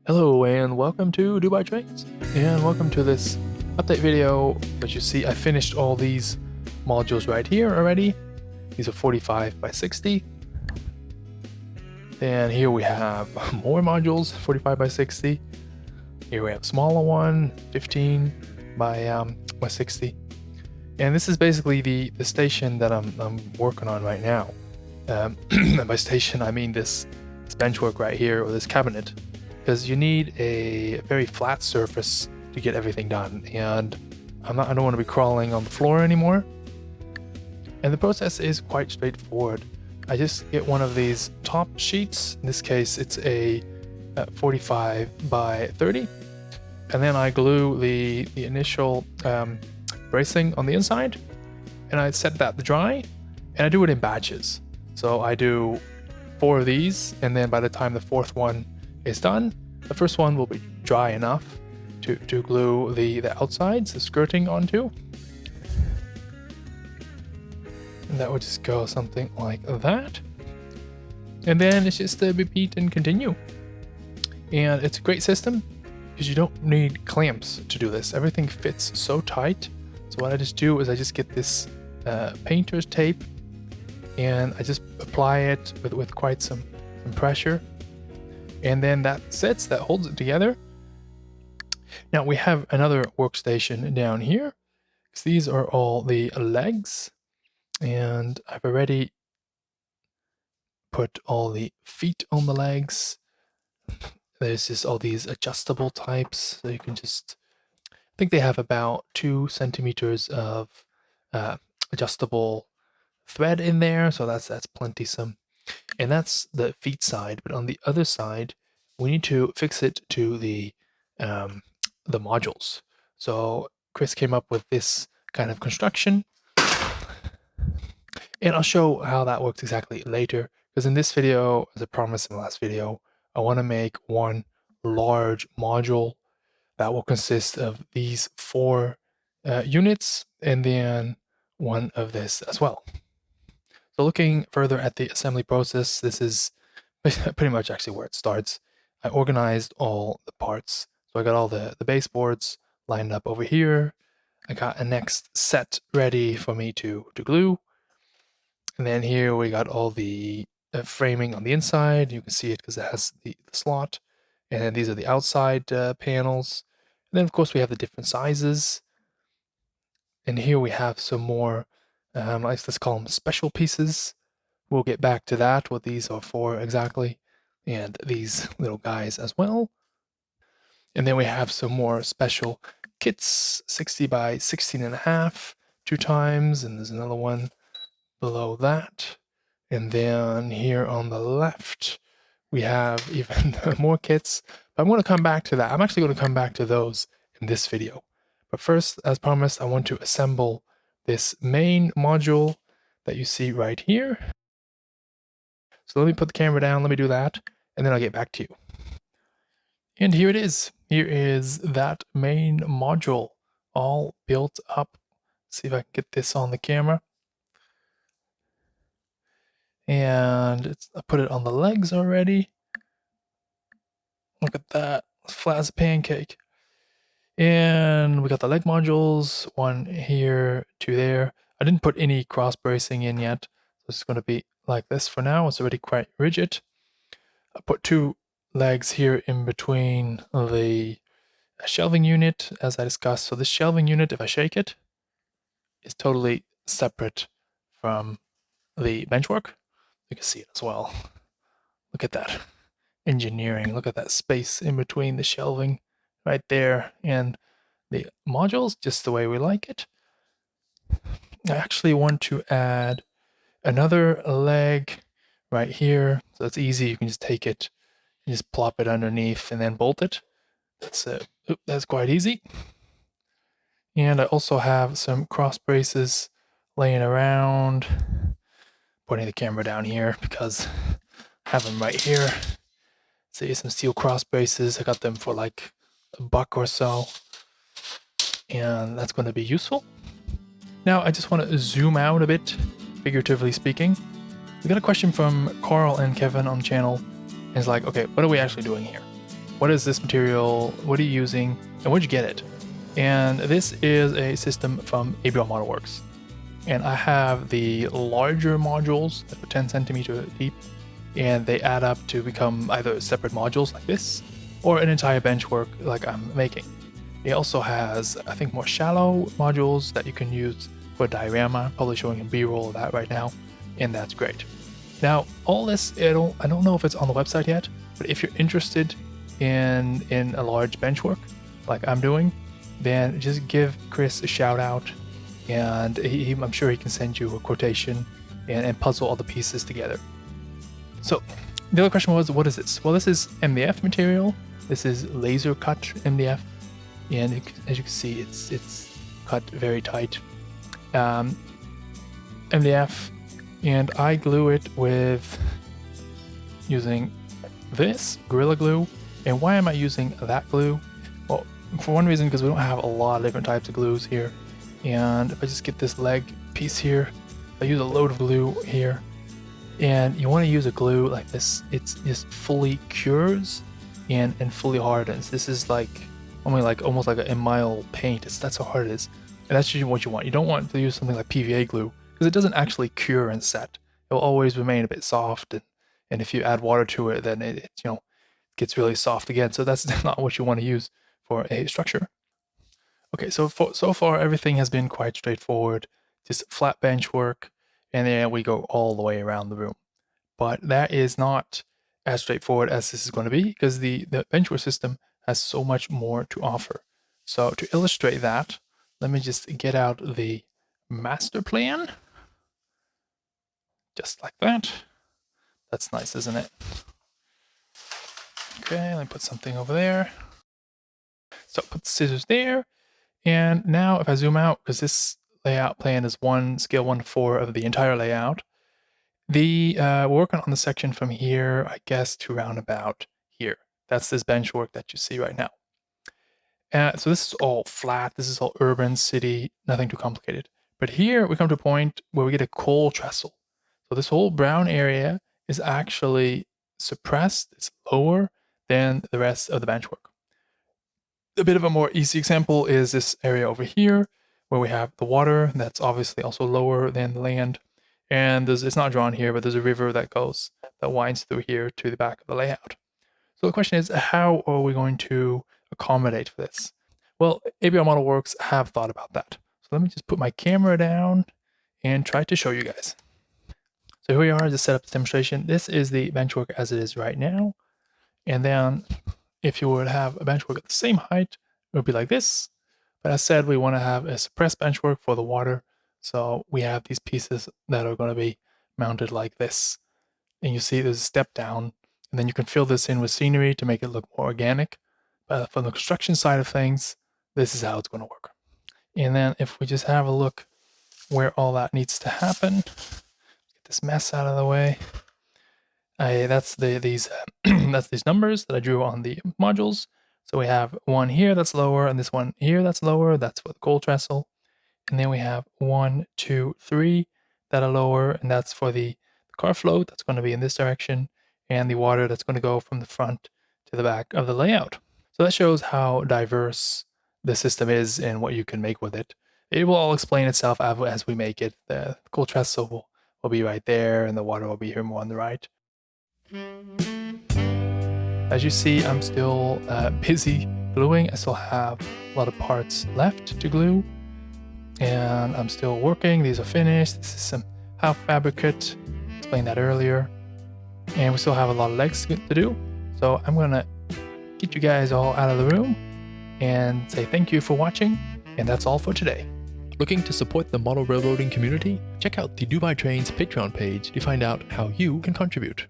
Hello and welcome to Dubai Trains, and welcome to this update video. That you see, I finished all these modules right here already. These are 45 by 60. And here we have more modules, 45 by 60. Here we have a smaller one, 15 by 60. And this is basically the station that I'm working on right now. By station, I mean this benchwork right here, or this cabinet, because you need a very flat surface to get everything done. And I don't want to be crawling on the floor anymore. And the process is quite straightforward. I just get one of these top sheets. In this case, it's a 45 by 30. And then I glue the initial bracing on the inside, and I set that to dry, and I do it in batches. So I do 4 of these, and then by the time the 4th one is done, the first one will be dry enough to glue the outsides, the skirting onto. And that would just go something like that. And then it's just repeat and continue. And it's a great system because you don't need clamps to do this. Everything fits so tight. So what I just do is I just get this painter's tape, and I just apply it with quite some pressure. And then that holds it together. Now we have another workstation down here, because these are all the legs. And I've already put all the feet on the legs. There's just all these adjustable types. So you can just, I think they have about 2 centimeters of adjustable thread in there. So that's plenty some. And that's the feet side. But on the other side, we need to fix it to the modules. So Chris came up with this kind of construction. And I'll show how that works exactly later, because in this video, as I promised in the last video, I want to make one large module that will consist of these 4 units, and then one of this as well. So looking further at the assembly process, this is pretty much actually where it starts. I organized all the parts. So I got all the baseboards lined up over here. I got a next set ready for me to glue. And then here we got all the framing on the inside. You can see it because it has the slot. And then these are the outside panels. And then, of course, we have the different sizes. And here we have some more, let's call them special pieces. We'll get back to that, what these are for exactly. And these little guys as well. And then we have some more special kits, 60 by 16.5, 2 times. And there's another one below that. And then here on the left, we have even more kits. But I'm going to come back to that. I'm actually going to come back to those in this video. But first, as promised, I want to assemble this main module that you see right here. So let me put the camera down, let me do that, and then I'll get back to you. And here it is. Here is that main module all built up. Let's see if I can get this on the camera. And I put it on the legs already. Look at that, flat as a pancake. And we got the leg modules, 1 here, 2 there. I didn't put any cross bracing in yet, so it's going to be like this for now. It's already quite rigid. I put 2 legs here in between the shelving unit, as I discussed. So this shelving unit, if I shake it, is totally separate from the benchwork. You can see it as well. Look at that engineering. Look at that space in between the shelving right there and the modules, just the way we like it. I actually want to add another leg right here. So it's easy. You can just take it, you just plop it underneath and then bolt it. That's quite easy. And I also have some cross braces laying around. Putting the camera down here because I have them right here. See, some steel cross braces. I got them for like $1 or so. And that's going to be useful. Now, I just want to zoom out a bit, figuratively speaking. We got a question from Carl and Kevin on the channel. And it's like, okay, what are we actually doing here? what is this material, what are you using, and where'd you get it? And this is a system from ABL Modelworks. And I have the larger modules that are 10 centimeter deep, and they add up to become either separate modules like this, or an entire benchwork like I'm making. It also has, I think, more shallow modules that you can use for diorama, probably showing a B-roll of that right now, and that's great. Now, all this, I don't know if it's on the website yet, but if you're interested in a large benchwork like I'm doing, then just give Chris a shout out, and I'm sure he can send you a quotation and puzzle all the pieces together. So the other question was, what is this? Well, this is MDF material. This is laser cut MDF, and as you can see, it's cut very tight. MDF, and I glue it with using this Gorilla Glue. And why am I using that glue? Well, for one reason, because we don't have a lot of different types of glues here. And if I just get this leg piece here, I use a load of glue here. And you want to use a glue like this. It's just fully cures and fully hardens. This is like only like almost like a mile paint. That's how hard it is. And that's usually what you want. You don't want to use something like PVA glue because it doesn't actually cure and set. It will always remain a bit soft, and if you add water to it, then it gets really soft again. So that's not what you want to use for a structure. Okay, so far everything has been quite straightforward, just flat bench work, and then we go all the way around the room. But that is not as straightforward as this is going to be, because the benchwork system has so much more to offer. So to illustrate that, let me just get out the master plan, just like that. That's nice, isn't it? Okay, let me put something over there. So put the scissors there. And now if I zoom out, because this layout plan is scale 1:4 of the entire layout, we're working on the section from here, I guess, to around about here. That's this bench work that you see right now. So this is all flat. This is all urban, city, nothing too complicated. But here we come to a point where we get a coal trestle. So this whole brown area is actually suppressed. It's lower than the rest of the benchwork. A bit of a more easy example is this area over here, where we have the water that's obviously also lower than the land. And it's not drawn here, but there's a river that winds through here to the back of the layout. So the question is, how are we going to accommodate for this? Well, ABL Modelworks have thought about that. So let me just put my camera down and try to show you guys. So here we are, just set up this demonstration. This is the benchwork as it is right now. And then if you were to have a benchwork at the same height, it would be like this. But as said, we want to have a suppressed benchwork for the water. So we have these pieces that are going to be mounted like this. And you see there's a step down, and then you can fill this in with scenery to make it look more organic. But from the construction side of things, this is how it's going to work. And then if we just have a look where all that needs to happen, get this mess out of the way. That's these numbers that I drew on the modules. So we have one here that's lower, and this one here that's lower. That's for the coal trestle. And then we have 1, 2, 3 that are lower, and that's for the car float that's going to be in this direction, and the water that's going to go from the front to the back of the layout. So that shows how diverse the system is and what you can make with it. It will all explain itself as we make it. The coal trestle will be right there, and the water will be here more on the right. As you see, I'm still busy gluing. I still have a lot of parts left to glue, and I'm still working. These are finished. This is some half fabricate. Explained that earlier. And we still have a lot of legs to do. So I'm going to get you guys all out of the room and say thank you for watching. And that's all for today. Looking to support the model railroading community? Check out the Dubai Trains Patreon page to find out how you can contribute.